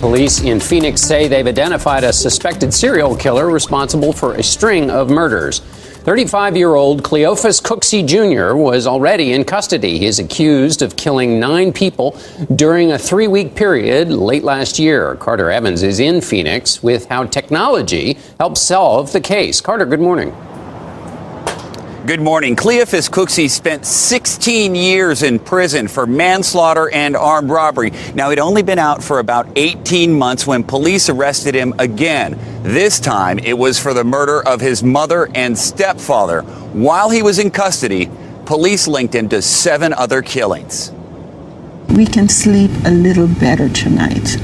Police in Phoenix say they've identified a suspected serial killer responsible for a string of murders. 35-year-old Cleophas Cooksey Jr. was already in custody. He is accused of killing 9 people during a 3-week period late last year. Carter Evans is in Phoenix with how technology helps solve the case. Carter, good morning. Good morning. Cleophas Cooksey spent 16 years in prison for manslaughter and armed robbery. Now, he'd only been out for about 18 months when police arrested him again. This time, it was for the murder of his mother and stepfather. While he was in custody, police linked him to 7 other killings. We can sleep a little better tonight,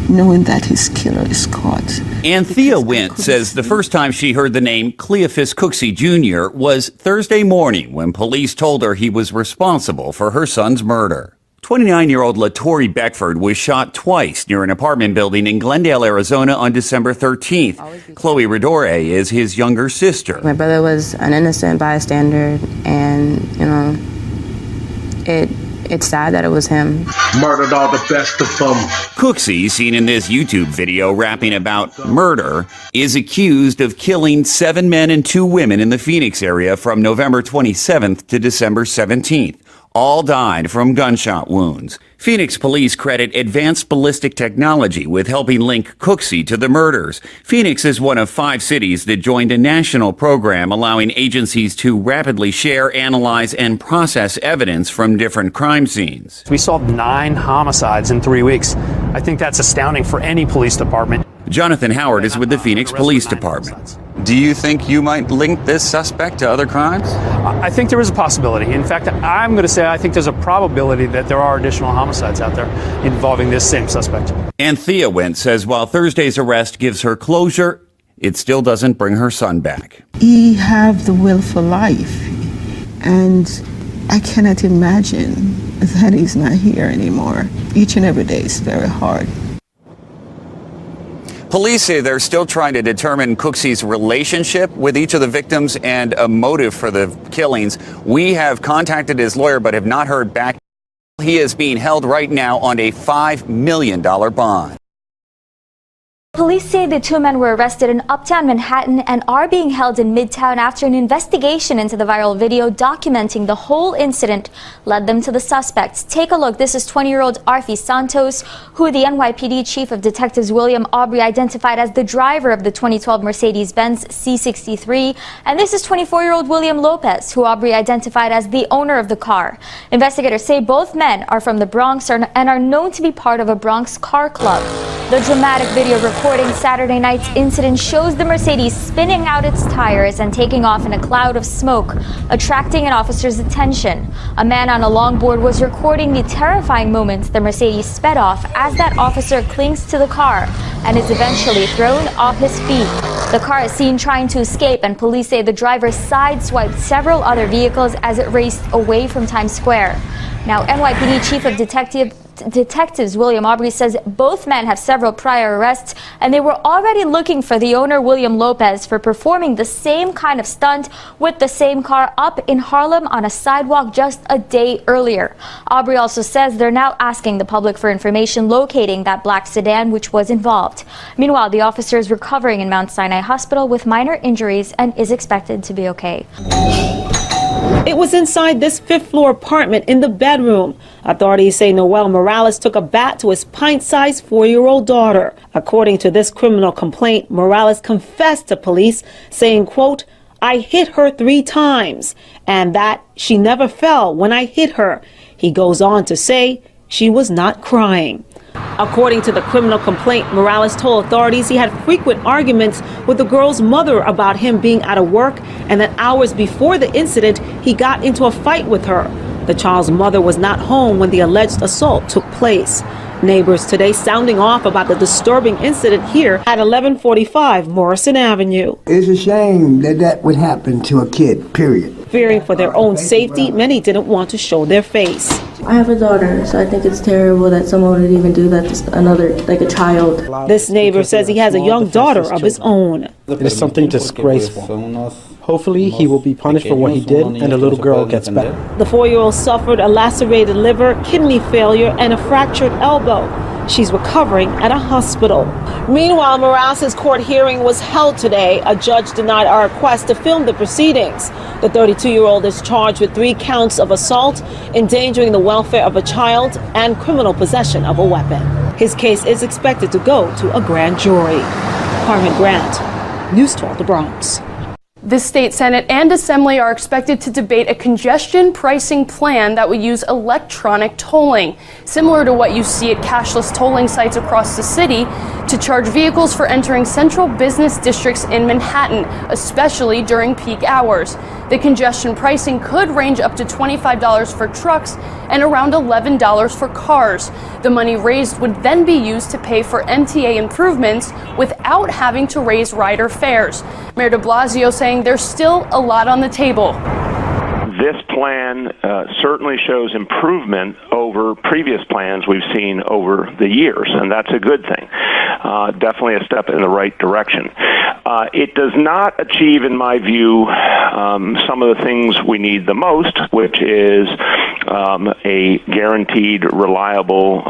knowing that his killer is caught. Anthea Wint says the first time she heard the name Cleophas Cooksey Jr. was Thursday morning when police told her he was responsible for her son's murder. 29-year-old LaTorri Beckford was shot twice near an apartment building in Glendale, Arizona on December 13th. Chloe Redore is his younger sister. My brother was an innocent bystander, and, it's sad that it was him. Murdered all the best of them. Cooksey, seen in this YouTube video rapping about murder, is accused of killing 7 men and 2 women in the Phoenix area from November 27th to December 17th. All died from gunshot wounds. Phoenix police credit advanced ballistic technology with helping link Cooksey to the murders. Phoenix is one of 5 cities that joined a national program allowing agencies to rapidly share, analyze, and process evidence from different crime scenes. We solved 9 homicides in 3 weeks. I think that's astounding for any police department. Jonathan Howard is with the Phoenix Police Department. Do you think you might link this suspect to other crimes? I think there is a possibility. In fact, I'm going to say I think there's a probability that there are additional homicides out there involving this same suspect. Anthea Wint says while Thursday's arrest gives her closure, it still doesn't bring her son back. He have the will for life, and I cannot imagine that he's not here anymore. Each and every day is very hard. Police say they're still trying to determine Cooksey's relationship with each of the victims and a motive for the killings. We have contacted his lawyer but have not heard back. He is being held right now on a $5 million bond. Police say the 2 men were arrested in Uptown Manhattan and are being held in Midtown after an investigation into the viral video documenting the whole incident led them to the suspects. Take a look. This is 20-year-old Arfi Santos, who the NYPD Chief of Detectives William Aubrey identified as the driver of the 2012 Mercedes-Benz C63. And this is 24-year-old William Lopez, who Aubrey identified as the owner of the car. Investigators say both men are from the Bronx and are known to be part of a Bronx car club. The dramatic video recording Saturday night's incident shows the Mercedes spinning out its tires and taking off in a cloud of smoke, attracting an officer's attention. A man on a longboard was recording the terrifying moments the Mercedes sped off as that officer clings to the car and is eventually thrown off his feet. The car is seen trying to escape, and police say the driver sideswiped several other vehicles as it raced away from Times Square. Now, NYPD Chief of Detectives William Aubrey says both men have several prior arrests, and they were already looking for the owner, William Lopez, for performing the same kind of stunt with the same car up in Harlem on a sidewalk just a day earlier. Aubrey also says they're now asking the public for information locating that black sedan which was involved. Meanwhile, the officer is recovering in Mount Sinai Hospital with minor injuries and is expected to be okay. It was inside this 5th-floor apartment in the bedroom. Authorities say Noel Morales took a bat to his pint-sized 4-year-old daughter. According to this criminal complaint, Morales confessed to police, saying, quote, "I hit her 3 times, and that she never fell when I hit her." He goes on to say she was not crying. According to the criminal complaint, Morales told authorities he had frequent arguments with the girl's mother about him being out of work, and that hours before the incident, he got into a fight with her. The child's mother was not home when the alleged assault took place. Neighbors today sounding off about the disturbing incident here at 1145 Morrison Avenue. It's a shame that that would happen to a kid, period. Fearing for their own safety, many didn't want to show their face. I have a daughter, so I think it's terrible that someone would even do that to another, like a child. This neighbor says he has a young daughter of his own. It is something disgraceful. Hopefully, he will be punished for what he did and the little girl gets better. The 4-year-old suffered a lacerated liver, kidney failure, and a fractured elbow. She's recovering at a hospital. Meanwhile, Morales' court hearing was held today. A judge denied our request to film the proceedings. The 32-year-old is charged with 3 counts of assault, endangering the welfare of a child, and criminal possession of a weapon. His case is expected to go to a grand jury. Carmen Grant, News 12, The Bronx. The state Senate and Assembly are expected to debate a congestion pricing plan that would use electronic tolling, similar to what you see at cashless tolling sites across the city, to charge vehicles for entering central business districts in Manhattan, especially during peak hours. The congestion pricing could range up to $25 for trucks and around $11 for cars. The money raised would then be used to pay for MTA improvements without having to raise rider fares. Mayor de Blasio saying there's still a lot on the table. This plan certainly shows improvement over previous plans we've seen over the years, and that's a good thing. Definitely a step in the right direction. It does not achieve, in my view, some of the things we need the most, which is a guaranteed, reliable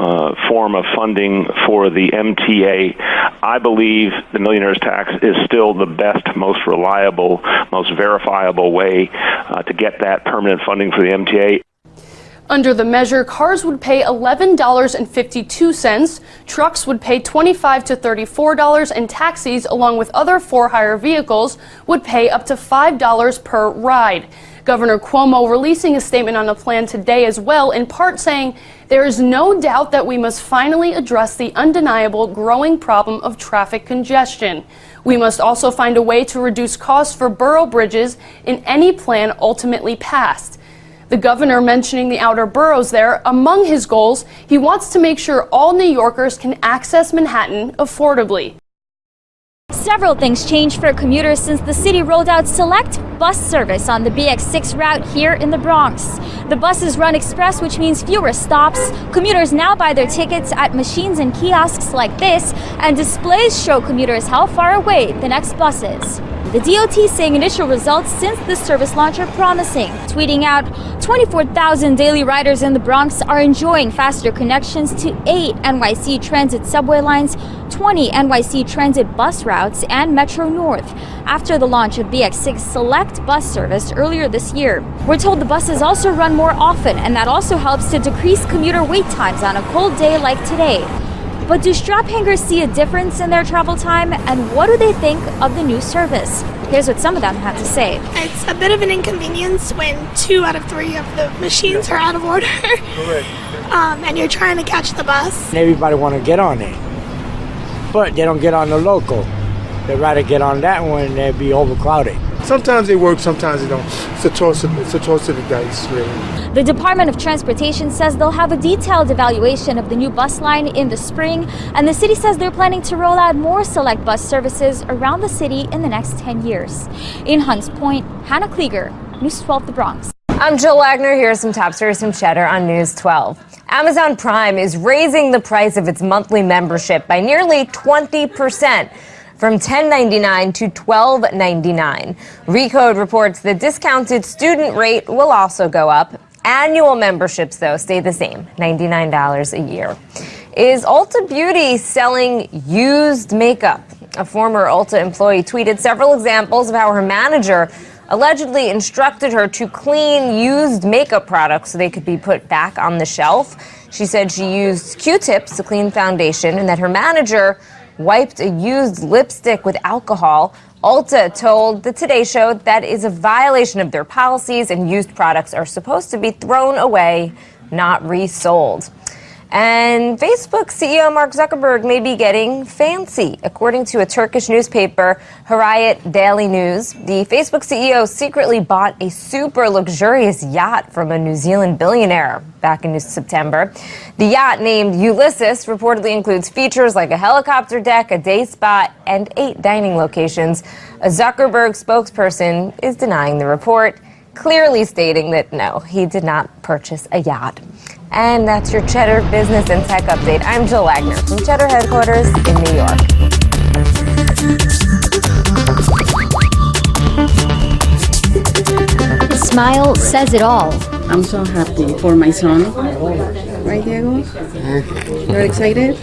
form of funding for the MTA. I believe the millionaire's tax is still the best, most reliable, most verifiable way to get that permanent funding for the MTA. Under the measure, cars would pay $11.52, trucks would pay $25 to $34, and taxis, along with other for-hire vehicles, would pay up to $5 per ride. Governor Cuomo releasing a statement on the plan today as well, in part saying there is no doubt that we must finally address the undeniable growing problem of traffic congestion. We must also find a way to reduce costs for borough bridges in any plan ultimately passed. The governor mentioning the outer boroughs there, among his goals, he wants to make sure all New Yorkers can access Manhattan affordably. Several things changed for commuters since the city rolled out select bus service on the BX6 route here in the Bronx. The buses run express, which means fewer stops. Commuters now buy their tickets at machines and kiosks like this, and displays show commuters how far away the next bus is. The DOT saying initial results since the service launch are promising, tweeting out 24,000 daily riders in the Bronx are enjoying faster connections to 8 NYC Transit subway lines, 20 NYC Transit bus routes, and Metro North after the launch of BX6 Select bus service earlier this year. We're told the buses also run more often, and that also helps to decrease commuter wait times on a cold day like today. But do strap hangers see a difference in their travel time, and what do they think of the new service? Here's what some of them have to say. It's a bit of an inconvenience when 2 out of 3 of the machines are out of order. And you're trying to catch the bus. Everybody want to get on it, but they don't get on the local. They'd rather get on that one and they'd be overcrowded. Sometimes they work, sometimes they don't. It's a toss of the dice, really. The Department of Transportation says they'll have a detailed evaluation of the new bus line in the spring, and the city says they're planning to roll out more select bus services around the city in the next 10 years. In Hunts Point, Hannah Klieger, News 12, The Bronx. I'm Jill Wagner. Here's some top stories from Cheddar on News 12. Amazon Prime is raising the price of its monthly membership by nearly 20%. From $10.99 to $12.99. Recode reports the discounted student rate will also go up. Annual memberships, though, stay the same, $99 a year. Is Ulta Beauty selling used makeup? A former Ulta employee tweeted several examples of how her manager allegedly instructed her to clean used makeup products so they could be put back on the shelf. She said she used Q-tips to clean foundation and that her manager wiped a used lipstick with alcohol. Ulta told the Today Show that is a violation of their policies and used products are supposed to be thrown away, not resold. And Facebook CEO Mark Zuckerberg may be getting fancy. According to a Turkish newspaper, Hürriyet Daily News, the Facebook CEO secretly bought a super luxurious yacht from a New Zealand billionaire back in September. The yacht, named Ulysses, reportedly includes features like a helicopter deck, a day spa, and 8 dining locations. A Zuckerberg spokesperson is denying the report, clearly stating that no, he did not purchase a yacht. And that's your Cheddar Business and Tech Update. I'm Jill Wagner from Cheddar headquarters in New York. His smile says it all. I'm so happy for my son. Hi, Diego. You're excited?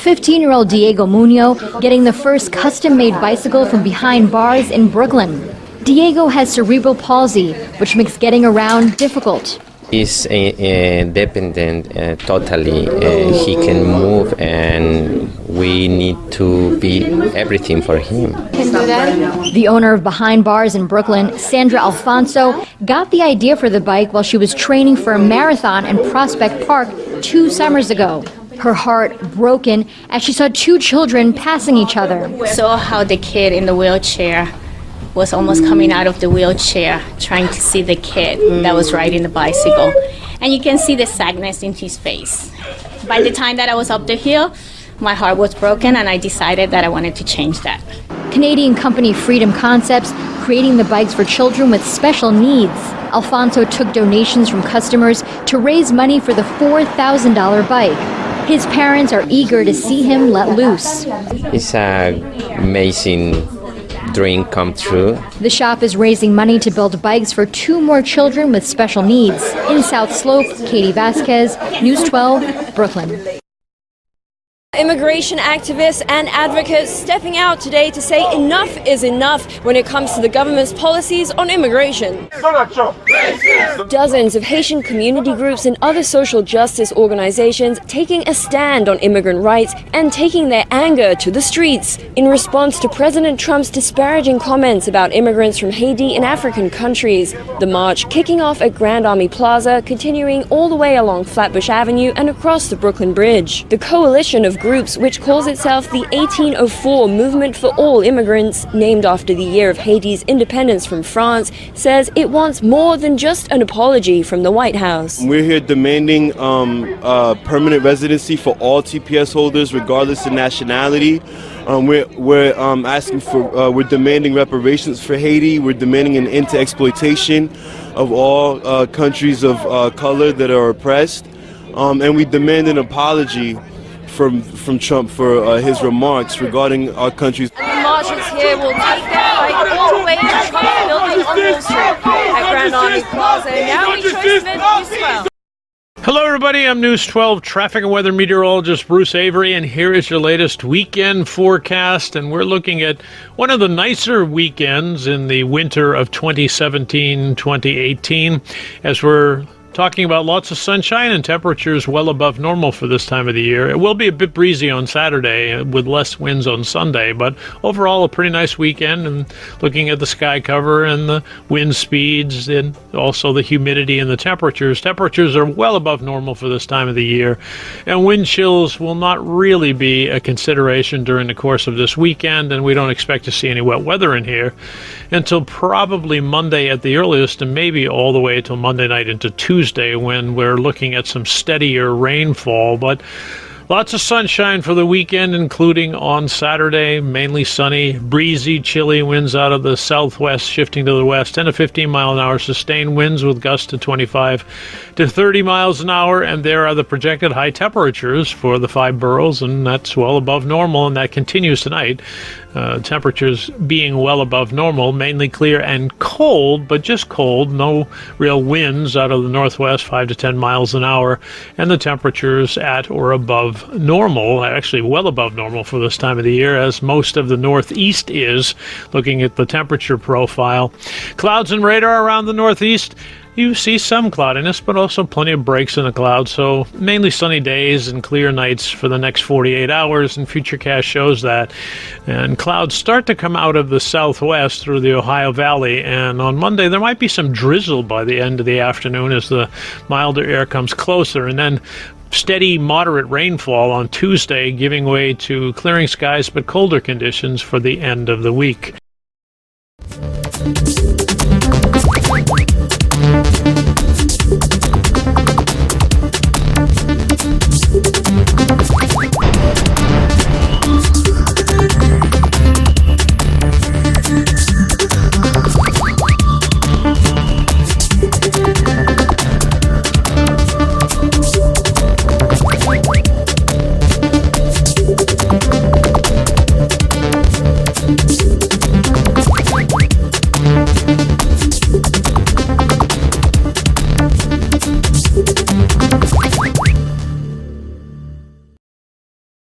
15-year-old Diego Muñoz getting the first custom-made bicycle from behind bars in Brooklyn. Diego has cerebral palsy, which makes getting around difficult. He's independent totally. He can move, and we need to be everything for him. The owner of Behind Bars in Brooklyn, Sandra Alfonso, got the idea for the bike while she was training for a marathon in Prospect Park 2 summers ago. Her heart broken as she saw 2 children passing each other. Saw how the kid in the wheelchair was almost coming out of the wheelchair, trying to see the kid that was riding the bicycle. And you can see the sadness in his face. By the time that I was up the hill, my heart was broken, and I decided that I wanted to change that. Canadian company Freedom Concepts creating the bikes for children with special needs. Alfonso took donations from customers to raise money for the $4,000 bike. His parents are eager to see him let loose. It's an amazing dream come true. The shop is raising money to build bikes for 2 more children with special needs. In South Slope, Katie Vasquez, News 12, Brooklyn. Immigration activists and advocates stepping out today to say enough is enough when it comes to the government's policies on immigration. Dozens of Haitian community groups and other social justice organizations taking a stand on immigrant rights and taking their anger to the streets in response to President Trump's disparaging comments about immigrants from Haiti and African countries. The march kicking off at Grand Army Plaza, continuing all the way along Flatbush Avenue and across the Brooklyn Bridge. The coalition of groups, which calls itself the 1804 Movement for All Immigrants, named after the year of Haiti's independence from France, says it wants more than just an apology from the White House. We're here demanding permanent residency for all TPS holders, regardless of nationality. We're asking for, we're demanding reparations for Haiti. We're demanding an end to exploitation of all countries of color that are oppressed. And we demand an apology from Trump for his remarks regarding our country's. The marchers here will take their fight all the way to Trump's building on Wall Street at Grand Army Plaza. Now we transmit News 12. Hello everybody, I'm News 12 traffic and weather meteorologist Bruce Avery, and here is your latest weekend forecast. And we're looking at one of the nicer weekends in the winter of 2017-2018 as we're talking about lots of sunshine and temperatures well above normal for this time of the year. It will be a bit breezy on Saturday with less winds on Sunday, but overall a pretty nice weekend. And looking at the sky cover and the wind speeds and also the humidity and the temperatures are well above normal for this time of the year. And wind chills will not really be a consideration during the course of this weekend, and we don't expect to see any wet weather in here until probably Monday at the earliest, and maybe all the way till Monday night into Tuesday, when we're looking at some steadier rainfall. But lots of sunshine for the weekend, including on Saturday, mainly sunny, breezy, chilly winds out of the southwest shifting to the west, 10 to 15 mile an hour sustained winds with gusts to 25 to 30 miles an hour. And there are the projected high temperatures for the 5 boroughs, and that's well above normal, and that continues tonight. Temperatures being well above normal, mainly clear and cold, but just cold, no real winds out of the northwest, 5 to 10 miles an hour, and the temperatures at or above normal, actually well above normal for this time of the year, as most of the northeast is, looking at the temperature profile. Clouds and radar around the northeast. You see some cloudiness, but also plenty of breaks in the clouds, so mainly sunny days and clear nights for the next 48 hours, and Futurecast shows that. And clouds start to come out of the southwest through the Ohio Valley, and on Monday there might be some drizzle by the end of the afternoon as the milder air comes closer, and then steady, moderate rainfall on Tuesday, giving way to clearing skies but colder conditions for the end of the week.